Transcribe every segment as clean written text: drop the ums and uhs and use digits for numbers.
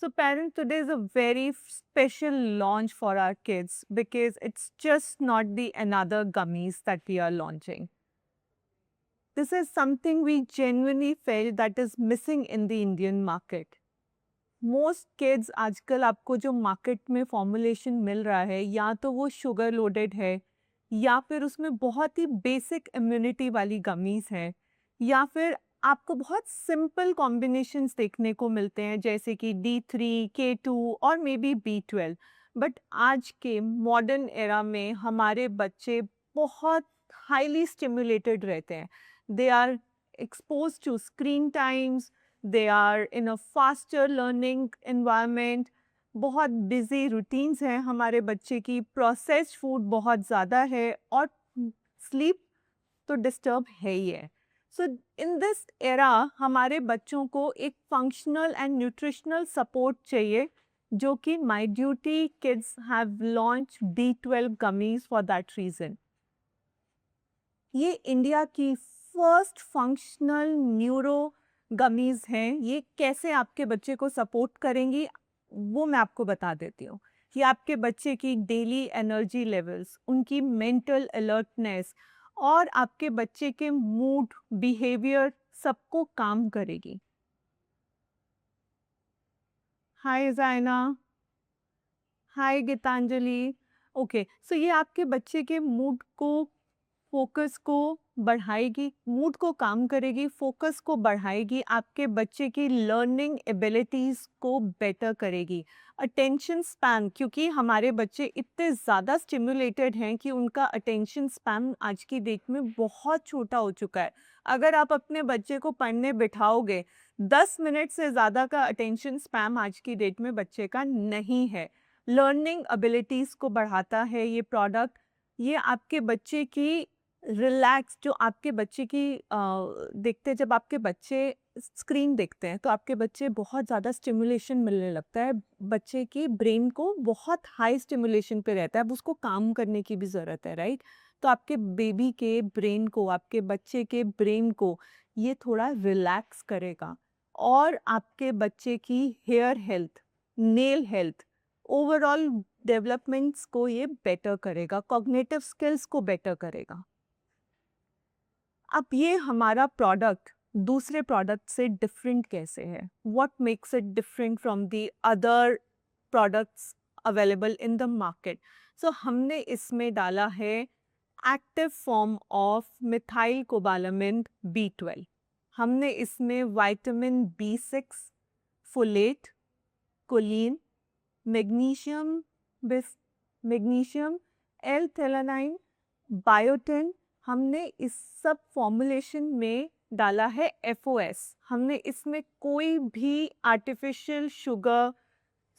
So, parents, today is a very special launch for our kids because it's just not the another gummies that we are launching. This is something we genuinely felt that is missing in the Indian market. Most kids आजकल आपको जो market में formulation मिल रहा है या तो वो sugar loaded है या फिर उसमें बहुत ही बेसिक इम्यूनिटी वाली गमीज है या फिर आपको बहुत सिंपल कॉम्बिनेशंस देखने को मिलते हैं जैसे कि D3, K2 और मे बी B12। बट आज के मॉडर्न एरा में हमारे बच्चे बहुत हाईली स्टिमुलेटेड रहते हैं। They are expose to screen times, they are in a faster learning environment, बहुत बिजी रूटीन्स हैं हमारे बच्चे की, प्रोसेस्ड फूड बहुत ज़्यादा है और स्लीप तो डिस्टर्ब है ही है। सो इन दिस एरा हमारे बच्चों को एक फंक्शनल एंड न्यूट्रिशनल सपोर्ट चाहिए, जो कि my duty kids have launch D12 gummies for that reason. ये इंडिया की फर्स्ट फंक्शनल न्यूरो गमीज़ हैं। ये कैसे आपके बच्चे को सपोर्ट करेंगी, वो मैं आपको बता देती हूँ। ये आपके बच्चे की डेली एनर्जी लेवल्स, उनकी मेंटल अलर्टनेस और आपके बच्चे के मूड, बिहेवियर सबको काम करेगी। हाय ज़ायना, हाय गीतांजलि। ओके, सो ये आपके बच्चे के मूड को, फोकस को बढ़ाएगी, मूड को काम करेगी, फोकस को बढ़ाएगी, आपके बच्चे की लर्निंग एबिलिटीज़ को बेटर करेगी। अटेंशन स्पैन, क्योंकि हमारे बच्चे इतने ज़्यादा स्टिमुलेटेड हैं कि उनका अटेंशन स्पैन आज की डेट में बहुत छोटा हो चुका है। अगर आप अपने बच्चे को पढ़ने बिठाओगे, 10 मिनट से ज़्यादा का अटेंशन स्पैन आज की डेट में बच्चे का नहीं है। लर्निंग एबिलिटीज़ को बढ़ाता है ये प्रोडक्ट। ये आपके बच्चे की रिलैक्स, जो आपके बच्चे की देखते, जब आपके बच्चे स्क्रीन देखते हैं तो आपके बच्चे बहुत ज़्यादा स्टिमुलेशन मिलने लगता है, बच्चे की ब्रेन को बहुत हाई स्टिमुलेशन पे रहता है, अब उसको काम करने की भी ज़रूरत है, राइट? तो आपके बेबी के ब्रेन को, आपके बच्चे के ब्रेन को ये थोड़ा रिलैक्स करेगा और आपके बच्चे की hair health, nail health, overall developments को ये बेटर करेगा, कॉग्निटिव स्किल्स को बेटर करेगा। अब ये हमारा प्रोडक्ट दूसरे प्रोडक्ट से डिफरेंट कैसे है? What makes it different from the other products available in the market? So हमने इसमें डाला है active form of methylcobalamin B12। हमने इसमें vitamin B6, folate, choline, magnesium, bis magnesium, L-थेलानाइन, बायोटिन, हमने इस सब फॉर्मुलेशन में डाला है FOS। हमने इसमें कोई भी artificial sugar,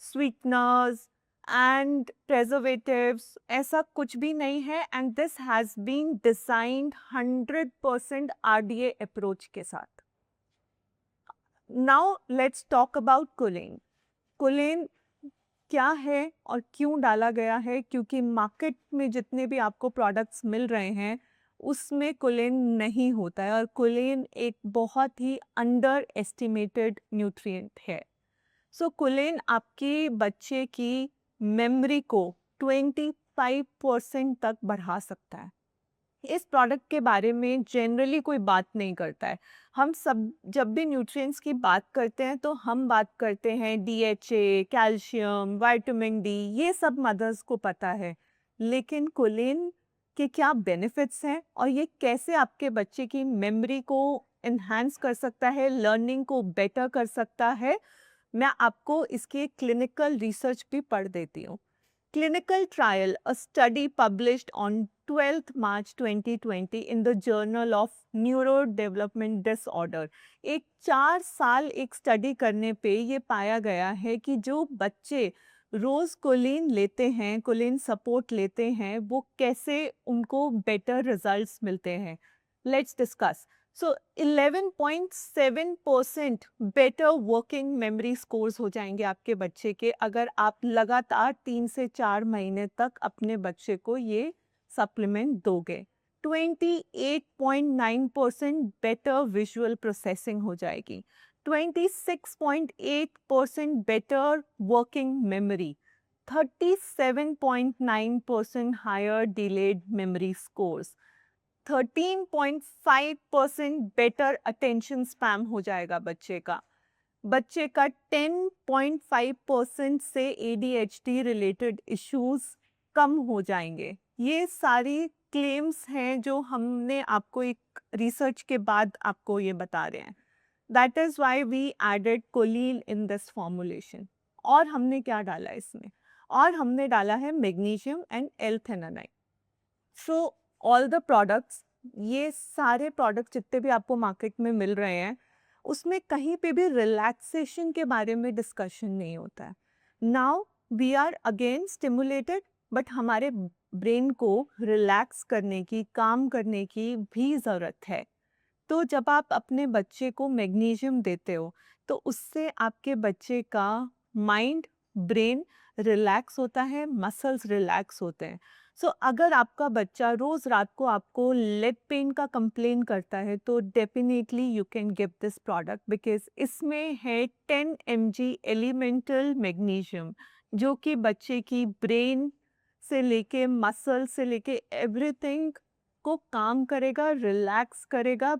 sweeteners and preservatives ऐसा कुछ भी नहीं है, and this has been designed 100% RDA approach के साथ। Now let's talk about choline. Choline क्या है और क्यों डाला गया है? क्योंकि मार्केट में जितने भी आपको प्रोडक्ट्स मिल रहे हैं उसमें कोलिन नहीं होता है और कोलिन एक बहुत ही अंडर एस्टिमेटेड न्यूट्रिएंट है। सो कोलिन आपके बच्चे की मेमोरी को 25% तक बढ़ा सकता है। इस प्रोडक्ट के बारे में जनरली कोई बात नहीं करता है। हम सब जब भी न्यूट्रिएंट्स की बात करते हैं तो हम बात करते हैं DHA, कैल्शियम, विटामिन डी, ये सब मदर्स को पता है। लेकिन कोलिन के क्या बेनिफिट्स हैं और ये कैसे आपके बच्चे की मेमोरी को एनहांस कर सकता है, लर्निंग को बेटर कर सकता है, मैं आपको इसकी क्लिनिकल रिसर्च भी पढ़ देती हूँ। Clinical trial, a study published on 12th March 2020 in the Journal of Neurodevelopment Disorder। एक 4 साल एक स्टडी करने पे ये पाया गया है कि जो बच्चे रोज कोलिन लेते हैं, कोलिन सपोर्ट लेते हैं, वो कैसे उनको बेटर रिजल्ट्स मिलते हैं। Let's discuss. So 11.7% better working memory scores हो जाएंगे आपके बच्चे के अगर आप लगातार 3 से 4 महीने तक अपने बच्चे को ये सप्लीमेंट दोगे। 28.9% बेटर विजुअल प्रोसेसिंग हो जाएगी। 26.8% better working memory, 37.9% higher delayed memory scores, 13.5% better attention span हो जाएगा बच्चे का. बच्चे का 10.5% से ADHD रिलेटेड इश्यूज कम हो जाएंगे. ये सारी क्लेम्स हैं जो हमने आपको एक रिसर्च के बाद आपको ये बता रहे हैं. That is why we added choline in this formulation. और हमने क्या डाला इसमें? और हमने डाला है magnesium and L-theanine. So all the products, ये सारे प्रोडक्ट्स जितने भी आपको मार्केट में मिल रहे हैं, उसमें कहीं पे भी रिलैक्सेशन के बारे में डिस्कशन नहीं होता है. Now we are again stimulated, but हमारे ब्रेन को रिलैक्स करने की, काम करने की भी ज़रूरत है. तो जब आप अपने बच्चे को मैग्नीशियम देते हो, तो उससे आपके बच्चे का माइंड, ब्रेन रिलैक्स होता है, मसल्स रिलैक्स होते हैं. सो अगर आपका बच्चा रोज़ रात को आपको लेग पेन का कंप्लेन करता है, तो definitely you can give this product, because इसमें है 10 mg एलिमेंटल मैग्नीशियम, जो कि बच्चे की ब्रेन से लेके मसल से लेके एवरीथिंग को काम करेगा, रिलैक्स करेगा.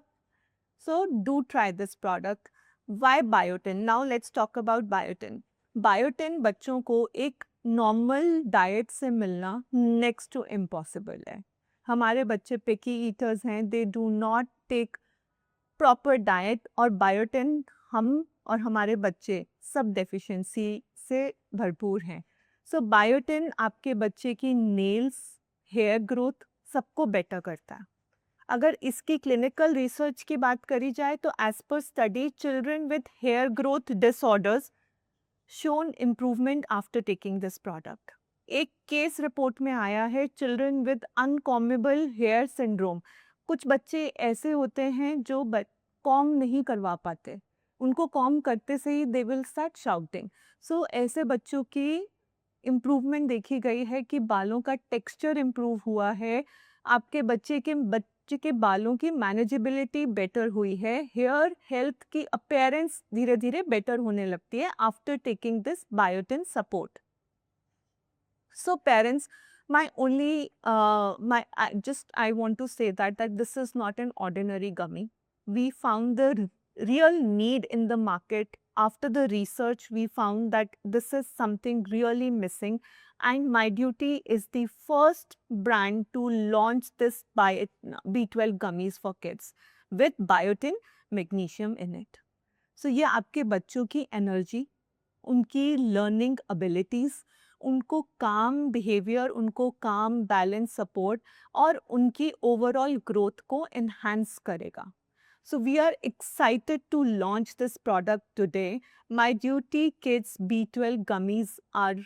So do try this product. Why biotin? Now let's talk about biotin. Biotin बच्चों को एक नॉर्मल डाइट से मिलना नेक्स्ट टू इम्पॉसिबल है. हमारे बच्चे पिकी ईटर्स हैं, they do not take proper diet, और बायोटिन हम और हमारे बच्चे सब डेफिशिएंसी से भरपूर हैं. सो बायोटिन आपके बच्चे की नेल्स, हेयर ग्रोथ सबको बेटर करता है. अगर इसकी क्लिनिकल रिसर्च की बात करी जाए, तो as per study, children with hair growth disorders shown improvement after taking this product. एक केस रिपोर्ट में आया है, children with uncombable hair syndrome. कुछ बच्चे ऐसे होते हैं जो कॉम नहीं करवा पाते, उनको कॉम करते से ही दे विल स्टार्ट शाउटिंग. सो ऐसे बच्चों की इम्प्रूवमेंट देखी गई है कि बालों का टेक्सचर इम्प्रूव हुआ है, आपके बच्चे के बालों की मैनेजेबिलिटी बेटर हुई है, हेयर हेल्थ की अपीयरेंस धीरे धीरे बेटर होने लगती है after taking this biotin support. So parents, my only I want to say that this is not an ordinary gummy. We found the real need in the market. After the research, we found that this is something really missing, and My Duty is the first brand to launch this B12 gummies for kids with biotin magnesium in it. So ये आपके बच्चों की energy, उनकी learning abilities, उनको काम behaviour, उनको काम balance support और उनकी ओवरऑल ग्रोथ को एनहांस करेगा. So we are excited to launch this product today. My Duty Kids B12 gummies are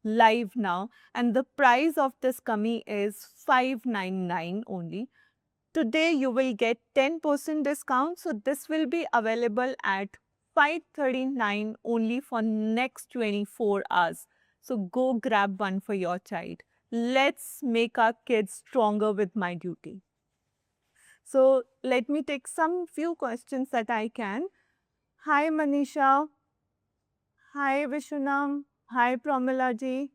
live now, and the price of this gummy is $5.99 only. Today you will get 10% discount, so this will be available at $5.39 only for next 24 hours. So go grab one for your child. Let's make our kids stronger with My Duty. So let me take some few questions that I can. Hi Manisha. Hi Vishunam. Hi Pramila ji.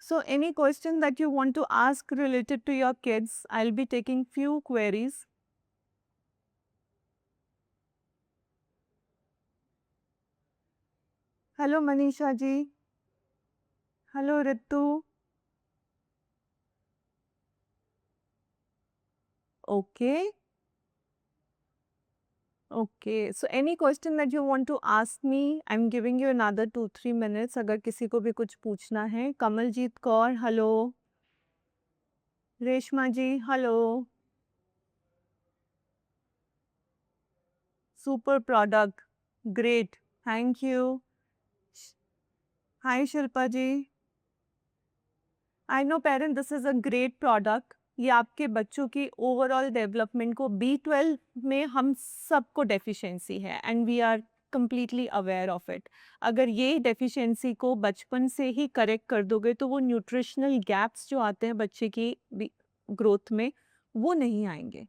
So any question that you want to ask related to your kids, I'll be taking few queries. Hello Manisha ji. Hello Ritu. Okay. Okay. So any question that you want to ask me, I'm giving you another 2-3 minutes. अगर किसी को भी कुछ पूछना है. Kamaljeet Kaur, hello. Reshma ji, hello. Super product. Great. Thank you. Hi Shilpa ji. I know parent, this is a great product. ये आपके बच्चों की ओवरऑल डेवलपमेंट को, B12 में हम सबको डेफिशिएंसी है and we are completely aware of it. अगर ये डेफिशिएंसी को बचपन से ही करेक्ट कर दोगे, तो वो न्यूट्रिशनल गैप्स जो आते हैं बच्चे की ग्रोथ में, वो नहीं आएंगे.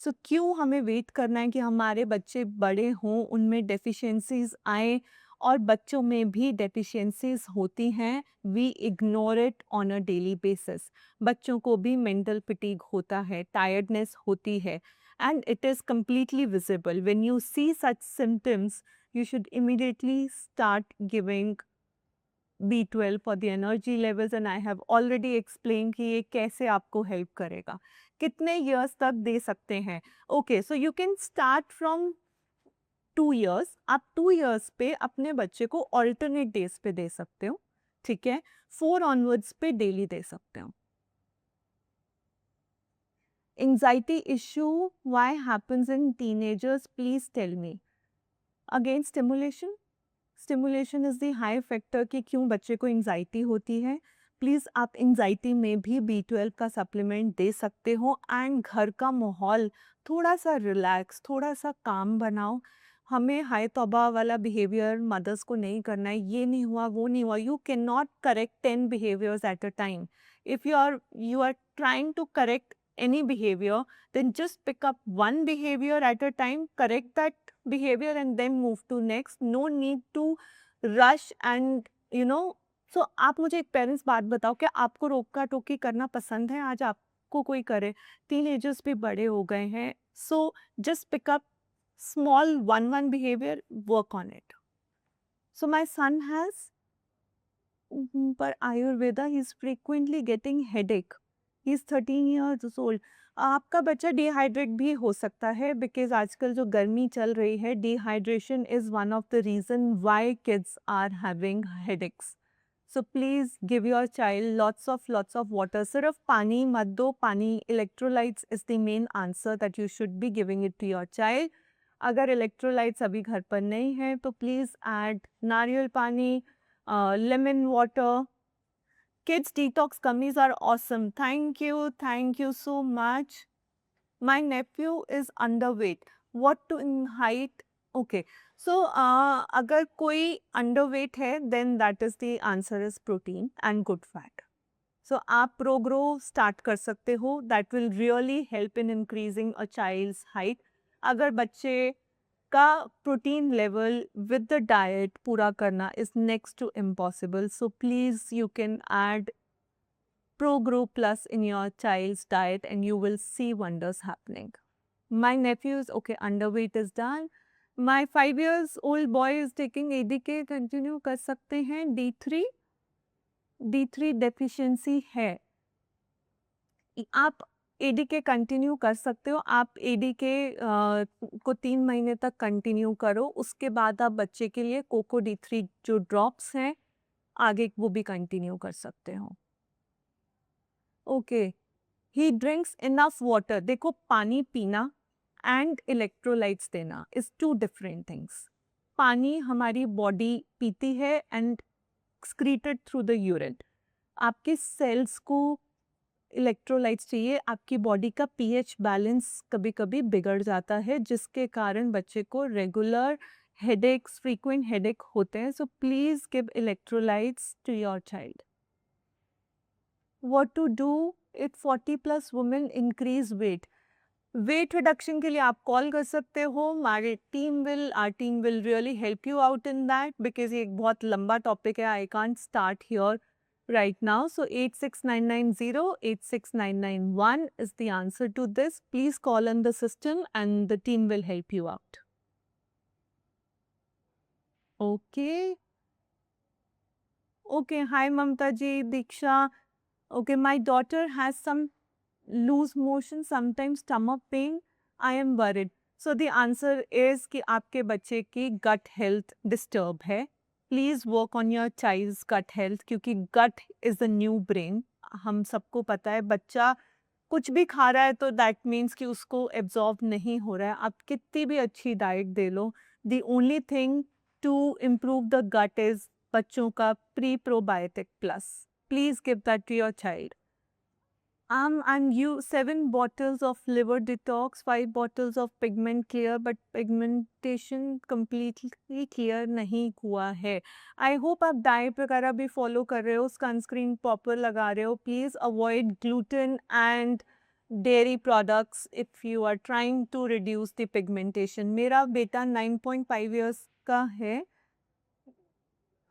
सो क्यों हमें वेट करना है कि हमारे बच्चे बड़े हों, उनमें डेफिशिएंसीज आए, और बच्चों में भी डेफिशिएंसीज होती हैं, we ignore it on a daily basis. बच्चों को भी मेंटल फटीग होता है, टायर्डनेस होती है, and it is completely visible. When you see such symptoms, you should immediately start giving B12 for the energy levels, and I have already explained कि ये कैसे आपको हेल्प करेगा, कितने ईयर्स तक दे सकते हैं। Okay, so you can start from 2 years. आप 2 ईयर्स पे अपने बच्चे को ऑल्टरनेट डेज पे दे सकते हो, ठीक है। 4 ऑनवर्ड्स पे डेली दे सकते हो। Anxiety issue why happens in teenagers, please tell me. Again stimulation, stimulation is the high factor कि क्यों बच्चे को एंजाइटी होती है। प्लीज़ आप एंजाइटी में भी B12 का सप्लीमेंट दे सकते हो, एंड घर का माहौल थोड़ा सा रिलैक्स, थोड़ा सा काम बनाओ। हमें हाय तौबा वाला बिहेवियर मदर्स को नहीं करना है, ये नहीं हुआ, वो नहीं हुआ। You can not correct 10 behaviours at a time. If you are trying to correct any behavior, then just pick up one behavior at a time, correct that behavior, and then move to next. No need to rush and you know. So आप मुझे एक parents बात बताओ, क्या आपको रोका टोकी करना पसंद है? आज आपको कोई करे, टीनेजर्स भी बड़े हो गए हैं, so just pick up small one behavior, work on it. So my son has पर Ayurveda, he is frequently getting headache, he is 13 years old. आपका बच्चा डिहाइड्रेट भी हो सकता है, बिकॉज आजकल जो गर्मी चल रही है, dehydration is one of the reason why kids are having headaches. So please give your child lots of water. सिर्फ पानी मत दो, पानी, electrolytes is the main answer that you should be giving it to your child. अगर electrolytes अभी घर पर नहीं है तो प्लीज ऐड नारियल पानी, lemon water. Kids detox gummies are awesome. Thank you so much. My nephew is underweight. What to in height? Okay. So अगर कोई underweight है, then that is the answer is protein and good fat. So आप प्रोग्रो start कर सकते हो. That will really help in increasing a child's height. अगर बच्चे का protein level with the diet पूरा करना is next to impossible, so please you can add ProGro plus in your child's diet and you will see wonders happening. My nephews, okay, underweight is done. My 5 years old boy is taking ADK, continue कर सकते हैं. D3 deficiency है, आप एडीके continue कर सकते हो. आप एडीके को 3 महीने तक कंटिन्यू करो, उसके बाद आप बच्चे के लिए कोको D3 जो ड्रॉप्स हैं आगे वो भी कंटिन्यू कर सकते हो. ओके, ही ड्रिंक्स इनफ वाटर. देखो, पानी पीना एंड इलेक्ट्रोलाइट्स देना इज 2 डिफरेंट थिंग्स. पानी हमारी बॉडी पीती है and excreted through the urine. आपके सेल्स को इलेक्ट्रोलाइट्स चाहिए. आपकी बॉडी का पीएच बैलेंस कभी कभी बिगड़ जाता है, जिसके कारण बच्चे को रेगुलर हेडेक्स, फ्रीक्वेंट हेडेक होते हैं. So please give electrolytes to your child. What to do if 40+ women increase weight? Weight reduction के लिए आप कॉल कर सकते हो. हमारे our team will really help you out in that, because ये एक बहुत लंबा टॉपिक है. I can't start here right now. So 86990, 86991 is the answer to this. Please call on the system and the team will help you out. Okay. Okay, hi Mamta ji, Diksha. Okay, my daughter has some loose motion, sometimes stomach pain. I am worried. So the answer is कि आपके बच्चे की gut health disturb है. Please work on your child's gut health, क्योंकि gut is the new brain. हम सबको पता है, बच्चा कुछ भी खा रहा है तो दैट मीन्स कि उसको एब्जॉर्ब नहीं हो रहा है. आप कितनी भी अच्छी डाइट दे लो, the only thing to improve the gut is बच्चों का pre probiotic plus. Please give that to your child. And you 7 bottles of liver detox, 5 bottles of pigment clear, but pigmentation completely clear नहीं हुआ है. I hope आप diet वगैरह भी follow कर रहे हो, सनस्क्रीन प्रॉपर लगा रहे हो. Please avoid gluten and dairy products if you are trying to reduce the pigmentation. मेरा बेटा 9.5 years का है,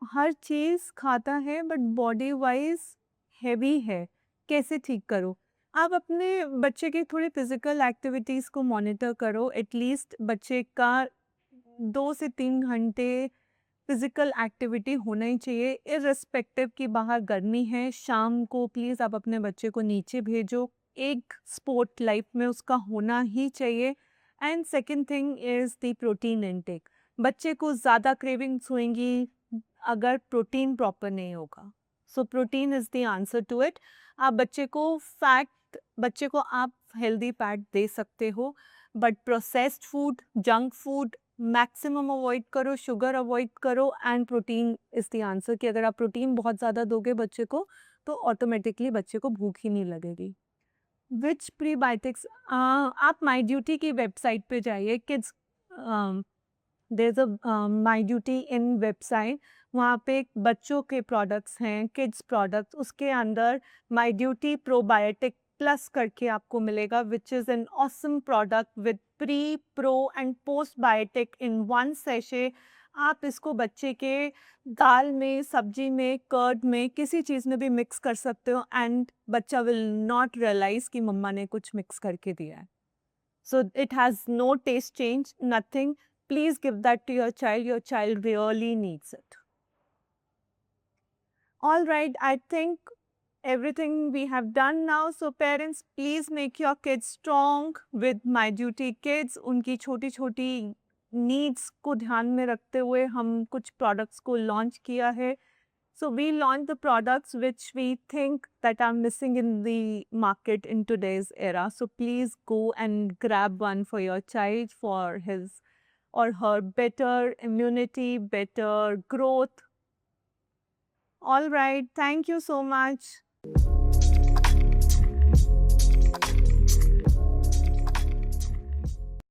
हर चीज़ खाता है बट बॉडी वाइज हैवी है, कैसे ठीक करो? आप अपने बच्चे की थोड़ी फिजिकल एक्टिविटीज़ को मॉनिटर करो, एटलीस्ट बच्चे का 2 से 3 घंटे फिजिकल एक्टिविटी होना ही चाहिए, इर्रिस्पेक्टिव कि बाहर गर्मी है। शाम को प्लीज़ आप अपने बच्चे को नीचे भेजो, एक स्पोर्ट लाइफ में उसका होना ही चाहिए। And second thing is the protein intake. बच्चे को ज़्यादा क्रेविंग्स होंगी अगर प्रोटीन प्रॉपर नहीं होगा, so protein is the answer to it. आप बच्चे को आप हेल्दी फैट दे सकते हो, but processed food, junk food maximum avoid करो, शुगर अवॉइड करो, and protein is the answer. कि अगर आप प्रोटीन बहुत ज़्यादा दोगे बच्चे को तो ऑटोमेटिकली बच्चे को भूख ही नहीं लगेगी। विच प्रीबायोटिक्स, आप माई ड्यूटी की वेबसाइट पे जाइए, kids there is a my duty in website, वहाँ पे बच्चों के प्रोडक्ट्स हैं, किड्स प्रोडक्ट्स, उसके अंदर माई ड्यूटी प्रोबायोटिक प्लस करके आपको मिलेगा, which is an awesome product with pre, pro and post biotic in one sachet. आप इसको बच्चे के दाल में, सब्जी में, कर्ड में, किसी चीज़ में भी मिक्स कर सकते हो, एंड बच्चा विल नॉट रियलाइज कि मम्मा ने कुछ मिक्स करके दिया है। So it has no taste change, nothing. Please give that to your child. Your child really needs it. All right, I think everything we have done now. So parents, please make your kids strong with My Duty Kids. उनकी छोटी छोटी needs को ध्यान में रखते हुए हम कुछ products को launch किया है. So we launched the products which we think that are missing in the market in today's era. So please go and grab one for your child for his or her better immunity, better growth. All right. Thank you so much.